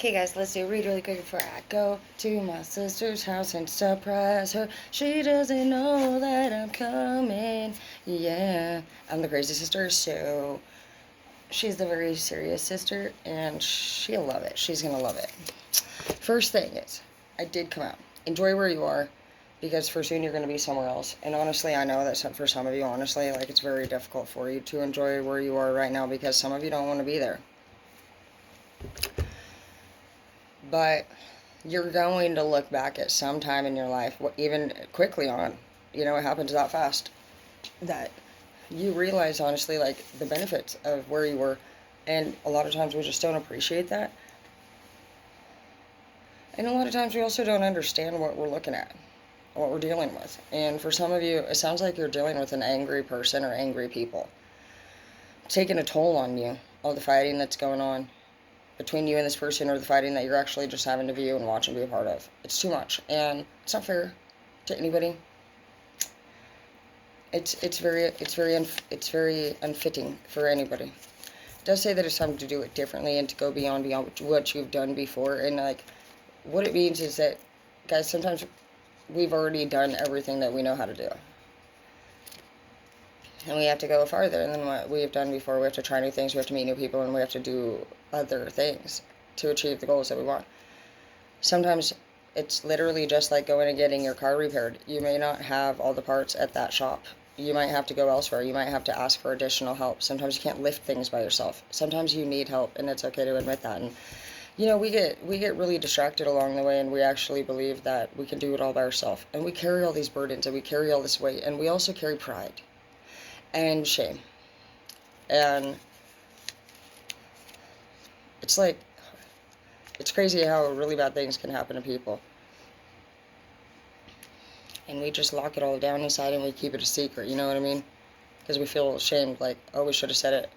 Okay, guys, let's do read really quick before I go to my sister's house and surprise her. She doesn't know that I'm coming. Yeah, I'm the crazy sister, so she's the very serious sister, and she'll love it. She's gonna love it. First thing is, I did come out. Enjoy where you are, because for soon you're gonna be somewhere else. And honestly, I know that for some of you, honestly, like it's very difficult for you to enjoy where you are right now because some of you don't want to be there. But you're going to look back at some time in your life, even quickly on, it happens that fast, that you realize, honestly, like the benefits of where you were. And a lot of times we just don't appreciate that. And a lot of times we also don't understand what we're looking at, what we're dealing with. And for some of you, it sounds like you're dealing with an angry person or angry people. Taking a toll on you, all the fighting that's going on between you and this person, or the fighting that you're actually just having to view and watch and be a part of. It's too much, and it's not fair to anybody. It's very unfitting for anybody. It does say that it's time to do it differently and to go beyond what you've done before. And like, what it means is that, guys, sometimes we've already done everything that we know how to do, and we have to go farther than what we have done before. We have to try new things, we have to meet new people, and we have to do other things to achieve the goals that we want. Sometimes it's literally just like going and getting your car repaired. You may not have all the parts at that shop. You might have to go elsewhere. You might have to ask for additional help. Sometimes you can't lift things by yourself. Sometimes you need help, and it's okay to admit that. And we get really distracted along the way, and we actually believe that we can do it all by ourselves. And we carry all these burdens, and we carry all this weight, and we also carry pride and shame. And it's like, it's crazy how really bad things can happen to people. And we just lock it all down inside and we keep it a secret, you know what I mean? Because we feel ashamed, like, oh, we should have said it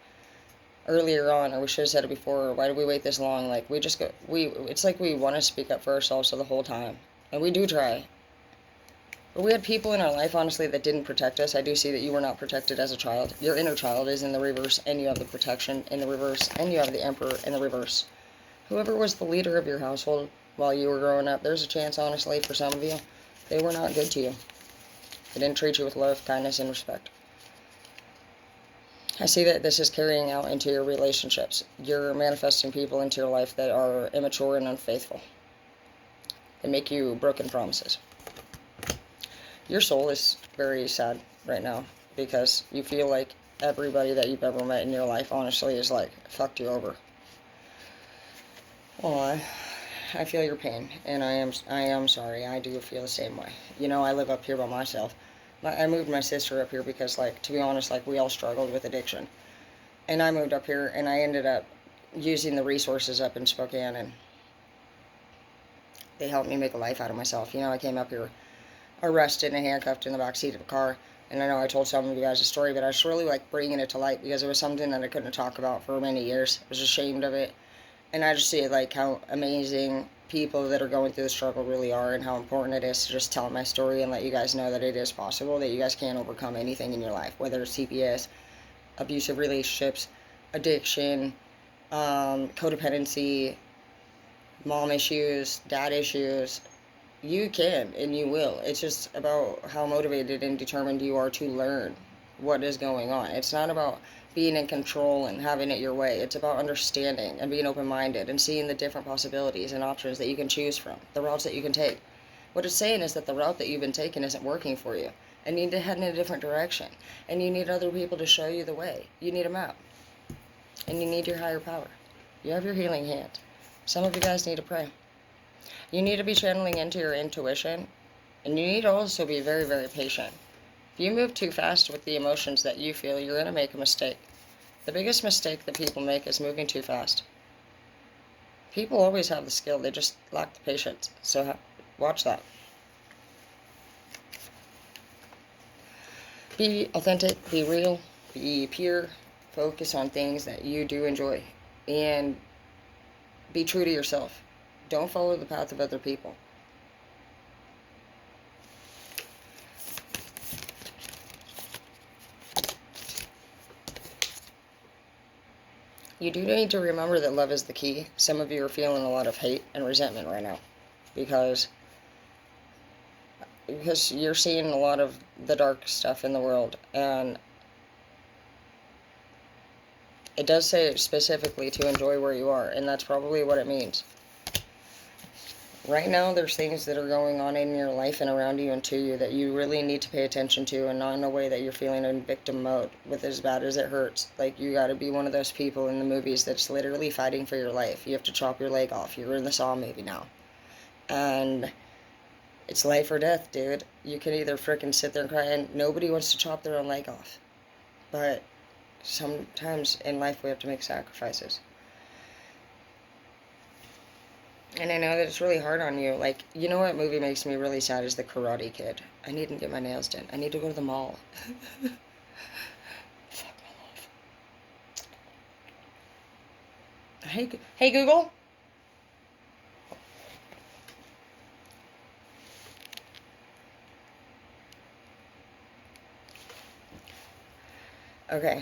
earlier on, or we should have said it before, or why did we wait this long? Like, it's like we want to speak up for ourselves the whole time. And we do try. But we had people in our life, honestly, that didn't protect us. I do see that you were not protected as a child. Your inner child is in the reverse, and you have the protection in the reverse, and you have the emperor in the reverse. Whoever was the leader of your household while you were growing up, there's a chance, honestly, for some of you, they were not good to you. They didn't treat you with love, kindness, and respect. I see that this is carrying out into your relationships. You're manifesting people into your life that are immature and unfaithful. They make you broken promises. Your soul is very sad right now because you feel like everybody that you've ever met in your life, honestly, is like, fucked you over. Well, I feel your pain, and I am sorry. I do feel the same way. I live up here by myself. I moved my sister up here because, like, to be honest, like, we all struggled with addiction. And I moved up here, and I ended up using the resources up in Spokane, and they helped me make a life out of myself. I came up here arrested and handcuffed in the back seat of a car. And I know I told some of you guys a story, but I just really like bringing it to light because it was something that I couldn't talk about for many years. I was ashamed of it. And I just see like how amazing people that are going through the struggle really are, and how important it is to just tell my story and let you guys know that it is possible, that you guys can overcome anything in your life, whether it's CPS, abusive relationships, addiction, codependency, mom issues, dad issues. You can and you will. It's just about how motivated and determined you are to learn what is going on. It's not about being in control and having it your way. It's about understanding and being open-minded and seeing the different possibilities and options that you can choose from, the routes that you can take. What it's saying is that the route that you've been taking isn't working for you, and you need to head in a different direction, and you need other people to show you the way. You need a map, and you need your higher power. You have your healing hand. Some of you guys need to pray. You need to be channeling into your intuition, and you need to also be very, very patient. If you move too fast with the emotions that you feel, you're going to make a mistake. The biggest mistake that people make is moving too fast. People always have the skill, they just lack the patience. So watch that. Be authentic, be real, be pure. Focus on things that you do enjoy, and be true to yourself. Don't follow the path of other people. you do need to remember that love is the key. Some of you are feeling a lot of hate and resentment right now because you're seeing a lot of the dark stuff in the world, and it does say specifically to enjoy where you are, and that's probably what it means. Right now, there's things that are going on in your life and around you and to you that you really need to pay attention to, and not in a way that you're feeling in victim mode with as bad as it hurts. Like, you gotta be one of those people in the movies that's literally fighting for your life. You have to chop your leg off. You're in the Saw movie now. And it's life or death, dude. You can either frickin' sit there and cry, and nobody wants to chop their own leg off. But sometimes in life we have to make sacrifices. And I know that it's really hard on you. Like, you know what movie makes me really sad is The Karate Kid. I need to get my nails done. I need to go to the mall. Fuck my life. Hey Google. Okay.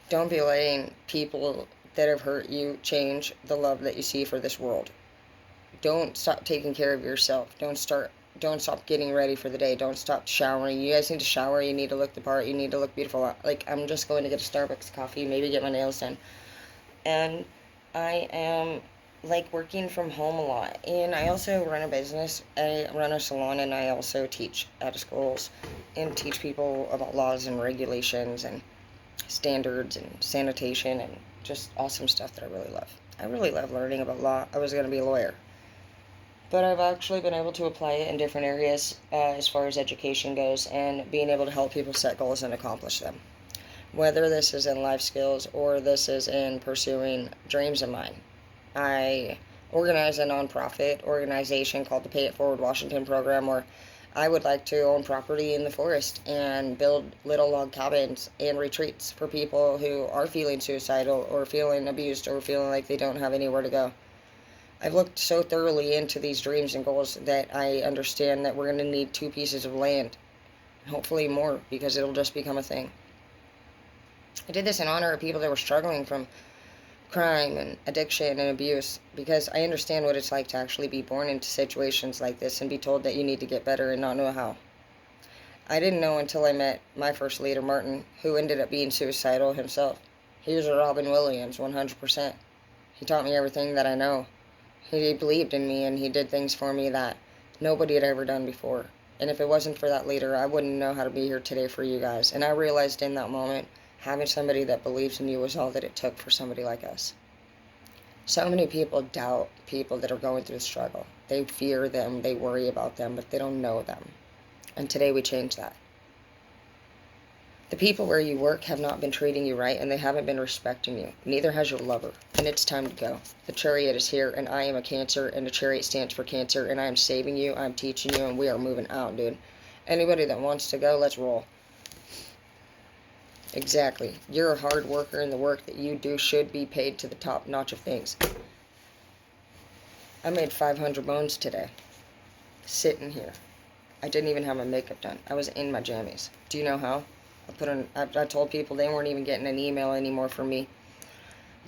Don't be letting people that have hurt you change the love that you see for this world. Don't stop taking care of yourself. Don't stop getting ready for the day. Don't stop showering. You guys need to shower. You need to look the part. You need to look beautiful. Like, I'm just going to get a Starbucks coffee, maybe get my nails done. And I am, like, working from home a lot. And I also run a business. I run a salon, and I also teach at schools and teach people about laws and regulations and standards and sanitation and just awesome stuff that I really love. I really love learning about law. I was going to be a lawyer, but I've actually been able to apply it in different areas as far as education goes, and being able to help people set goals and accomplish them. Whether this is in life skills or this is in pursuing dreams of mine. I organize a nonprofit organization called the Pay It Forward Washington program, where I would like to own property in the forest and build little log cabins and retreats for people who are feeling suicidal or feeling abused or feeling like they don't have anywhere to go. I've looked so thoroughly into these dreams and goals that I understand that we're going to need 2 pieces of land, and hopefully more, because it'll just become a thing. I did this in honor of people that were struggling from crime and addiction and abuse, because I understand what it's like to actually be born into situations like this and be told that you need to get better and not know how. I didn't know until I met my first leader, Martin, who ended up being suicidal himself. He was a Robin Williams, 100%. He taught me everything that I know. He believed in me, and he did things for me that nobody had ever done before. And if it wasn't for that leader, I wouldn't know how to be here today for you guys. And I realized in that moment, having somebody that believes in you was all that it took for somebody like us. So many people doubt people that are going through the struggle. They fear them, they worry about them, but they don't know them. And today we change that. The people where you work have not been treating you right, and they haven't been respecting you. Neither has your lover. And it's time to go. The chariot is here, and I am a Cancer, and the chariot stands for Cancer, and I am saving you, I'm teaching you, and we are moving out, dude. Anybody that wants to go, let's roll. Exactly. You're a hard worker, and the work that you do should be paid to the top notch of things. I made 500 bones today, sitting here. I didn't even have my makeup done. I was in my jammies. Do you know how? I told people they weren't even getting an email anymore from me,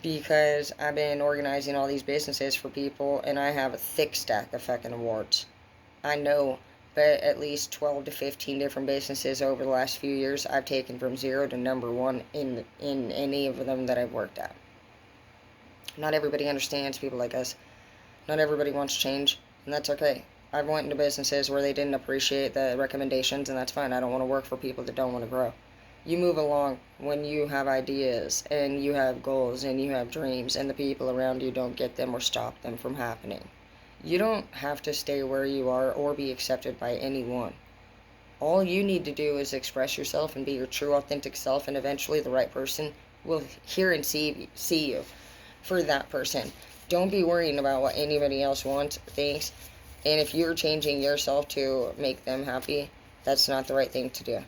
because I've been organizing all these businesses for people, and I have a thick stack of fucking awards. I know, but at least 12 to 15 different businesses over the last few years I've taken from 0 to number 1 in any of them that I've worked at. Not everybody understands people like us. Not everybody wants change, and that's okay. I've went into businesses where they didn't appreciate the recommendations, and that's fine. I don't want to work for people that don't want to grow. You move along when you have ideas, and you have goals, and you have dreams, and the people around you don't get them or stop them from happening. You don't have to stay where you are or be accepted by anyone. All you need to do is express yourself and be your true, authentic self, and eventually the right person will hear and see you for that person. Don't be worrying about what anybody else wants or thinks. And if you're changing yourself to make them happy, that's not the right thing to do.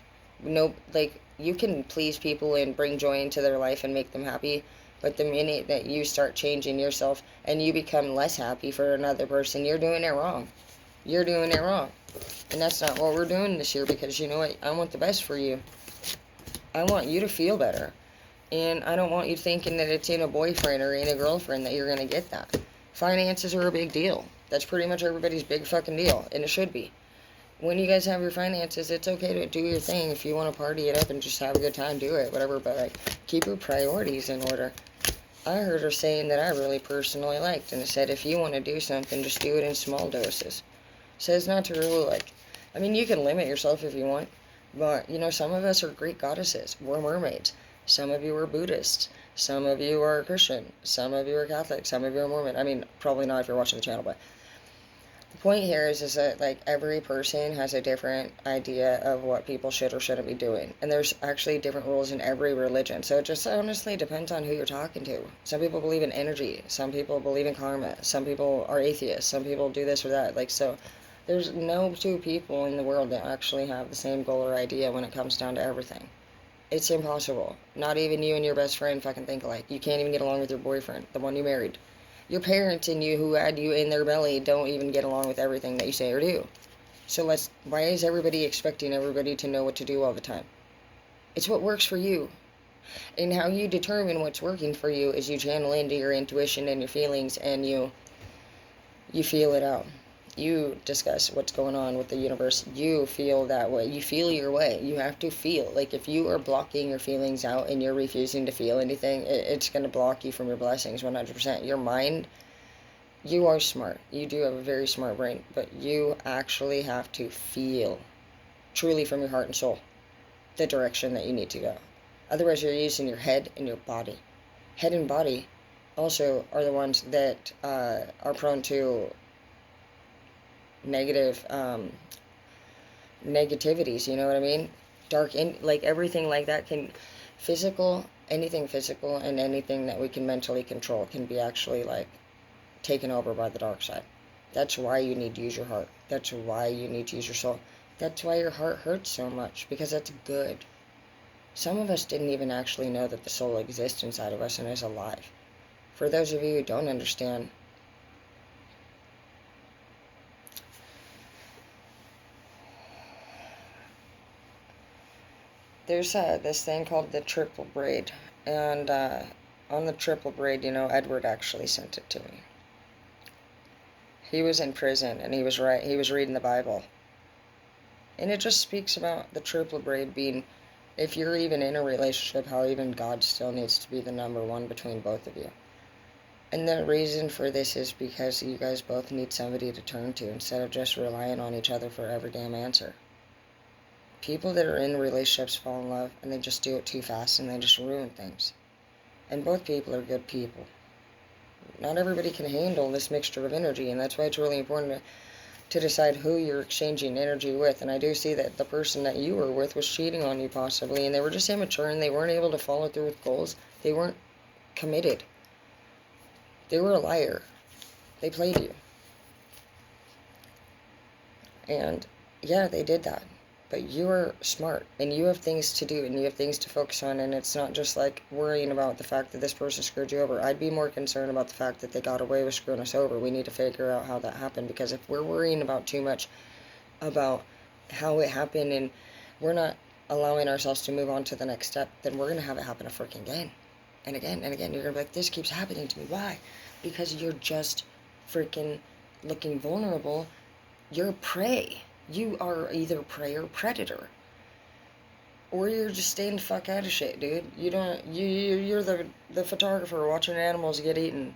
No, like, you can please people and bring joy into their life and make them happy, but the minute that you start changing yourself and you become less happy for another person, you're doing it wrong. You're doing it wrong. And that's not what we're doing this year, because you know what? I want the best for you. I want you to feel better. And I don't want you thinking that it's in a boyfriend or in a girlfriend that you're going to get that. Finances are a big deal. That's pretty much everybody's big fucking deal, and it should be. When you guys have your finances, it's okay to do your thing. If you want to party it up and just have a good time, do it, whatever, but like, keep your priorities in order. I heard her saying that I really personally liked, and it said if you want to do something, just do it in small doses. Says not to really like, I mean, you can limit yourself if you want, but you know, some of us are Greek goddesses. We're mermaids. Some of you are Buddhists. Some of you are Christian. Some of you are Catholic. Some of you are Mormon. I mean, probably not if you're watching the channel, but the point here is that like every person has a different idea of what people should or shouldn't be doing, and there's actually different rules in every religion. So it just honestly depends on who you're talking to. Some people believe in energy. Some people believe in karma. Some people are atheists. Some people do this or that. Like so, there's no two people in the world that actually have the same goal or idea when it comes down to everything. It's impossible. Not even you and your best friend fucking think alike. You can't even get along with your boyfriend, the one you married. Your parents and you who had you in their belly don't even get along with everything that you say or do. So why is everybody expecting everybody to know what to do all the time? It's what works for you. And how you determine what's working for you is you channel into your intuition and your feelings, and you feel it out. You discuss what's going on with the universe. You feel that way. You feel your way. You have to feel. Like if you are blocking your feelings out and you're refusing to feel anything, it's going to block you from your blessings 100%. Your mind, you are smart. You do have a very smart brain, but you actually have to feel truly from your heart and soul the direction that you need to go. Otherwise, you're using your head and your body. Head and body also are the ones that are prone to negative negativities, you know what I mean? Dark in like everything like that can anything physical and anything that we can mentally control can be actually like taken over by the dark side. That's why you need to use your heart. That's why you need to use your soul. That's why your heart hurts so much, because that's good. Some of us didn't even actually know that the soul exists inside of us and is alive. For those of you who don't understand, there's this thing called the triple braid, and on the triple braid, you know, Edward actually sent it to me. He was in prison, and he was reading the Bible, and it just speaks about the triple braid being, if you're even in a relationship, how even God still needs to be the number one between both of you. And the reason for this is because you guys both need somebody to turn to instead of just relying on each other for every damn answer. People that are in relationships fall in love and they just do it too fast and they just ruin things. And both people are good people. Not everybody can handle this mixture of energy, and that's why it's really important to decide who you're exchanging energy with. And I do see that the person that you were with was cheating on you possibly, and they were just immature and they weren't able to follow through with goals. They weren't committed. They were a liar. They played you. And yeah, they did that. But you're smart, and you have things to do, and you have things to focus on, and it's not just like worrying about the fact that this person screwed you over. I'd be more concerned about the fact that they got away with screwing us over. We need to figure out how that happened, because if we're worrying about too much about how it happened and we're not allowing ourselves to move on to the next step, then we're going to have it happen again and again and again. You're going to be like, this keeps happening to me. Why? Because you're just freaking looking vulnerable. You're prey. You are either prey or predator. Or you're just staying the fuck out of shit, dude. You're the photographer watching animals get eaten.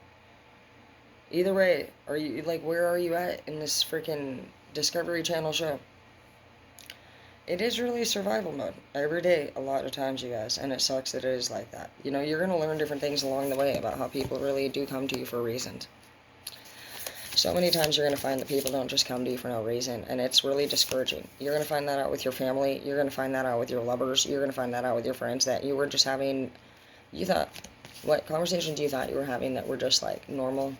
Either way, are you, like, where are you at in this freaking Discovery Channel show? It is really survival mode every day, a lot of times, you guys, and it sucks that it is like that. You know, you're going to learn different things along the way about how people really do come to you for reasons. So many times you're going to find that people don't just come to you for no reason, and it's really discouraging. You're going to find that out with your family. You're going to find that out with your lovers. You're going to find that out with your friends that you were just having, what conversations you thought you were having that were just like normal.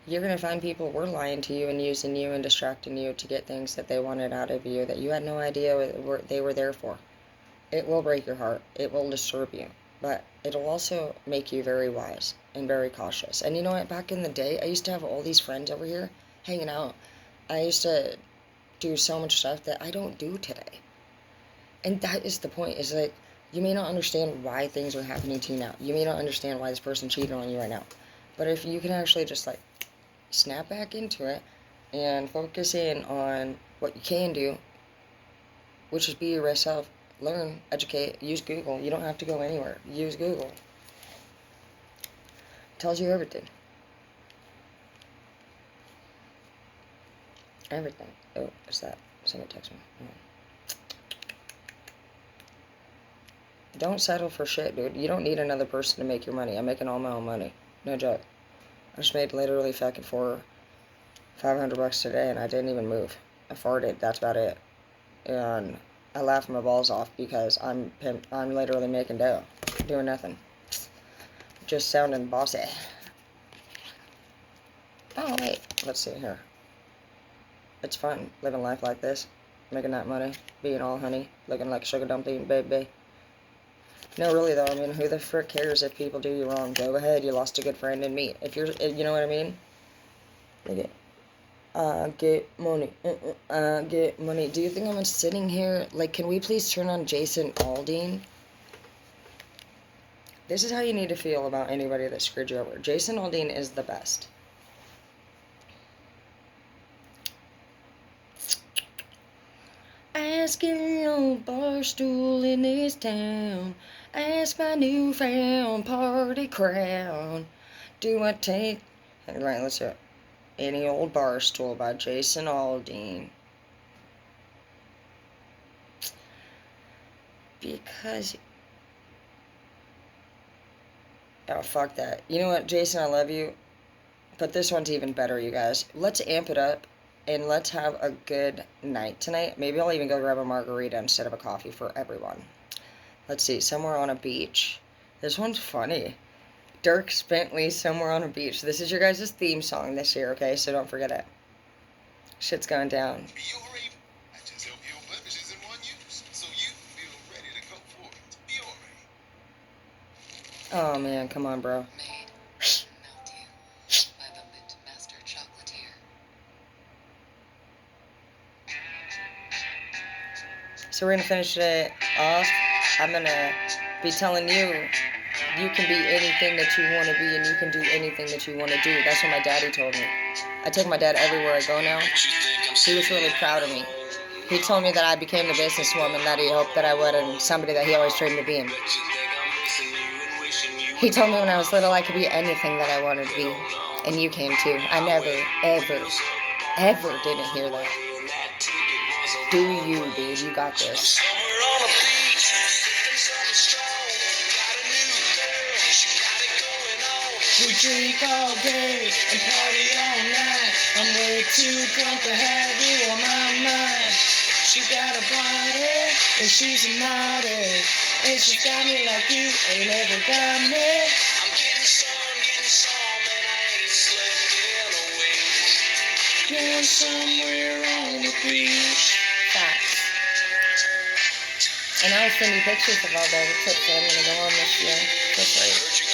You're going to find people were lying to you and using you and distracting you to get things that they wanted out of you that you had no idea they were there for. It will break your heart. It will disturb you. But it'll also make you very wise and very cautious. And you know what? Back in the day, I used to have all these friends over here hanging out. I used to do so much stuff that I don't do today. And that is the point, is that you may not understand why things are happening to you now. You may not understand why this person cheated on you right now. But if you can actually just, like, snap back into it and focus in on what you can do, which is be yourself, learn, educate, use Google. You don't have to go anywhere. Use Google. It tells you everything. Everything. Oh, what's that? Somebody text me. Oh. Don't settle for shit, dude. You don't need another person to make your money. I'm making all my own money. No joke. I just made literally fucking $500 today, and I didn't even move. I farted. That's about it. And I laughed my balls off because I'm literally making dough, doing nothing, just sounding bossy. Oh wait, let's see here. It's fun living life like this, making that money, being all honey, looking like sugar dumpling baby. No, really though. I mean, who the frick cares if people do you wrong? Go ahead. You lost a good friend in me. If you're, you know what I mean. Look at. Get money. Get money. Do you think I'm sitting here? Like, can we please turn on Jason Aldean? This is how you need to feel about anybody that screwed you over. Jason Aldean is the best. Ask any old bar stool in this town. Ask my newfound party crown. Do I take... Right, let's hear it. Any Old Bar Stool by Jason Aldean. Because... Oh, fuck that. You know what, Jason, I love you. But this one's even better, you guys. Let's amp it up, and let's have a good night tonight. Maybe I'll even go grab a margarita instead of a coffee for everyone. Let's see, Somewhere on a Beach. This one's funny. Dirk Bentley, Somewhere on a Beach. This is your guys' theme song this year, okay? So don't forget it. Shit's going down. Youre, I just help heal blemishes in one use, so you feel ready to go for it. Youre. Oh, man, come on, bro. So we're going to finish it off. I'm going to be telling you, you can be anything that you want to be, and you can do anything that you want to do. That's what my daddy told me. I take my dad everywhere I go now. He was really proud of me. He told me that I became the businesswoman that he hoped that I would, and somebody that he always dreamed of being. He told me when I was little I could be anything that I wanted to be, and you can too. I never, ever, ever didn't hear that. Do you, dude? You got this. We drink all day and party all night. I'm way too drunk to have you on my mind. She got a body and she's a naughty, and she got me like you ain't ever got me. I'm getting some, and I ain't slept in a week. Going somewhere on the beach. Facts. And I'll send you pictures of all the trips that I'm gonna go on this year. That's right.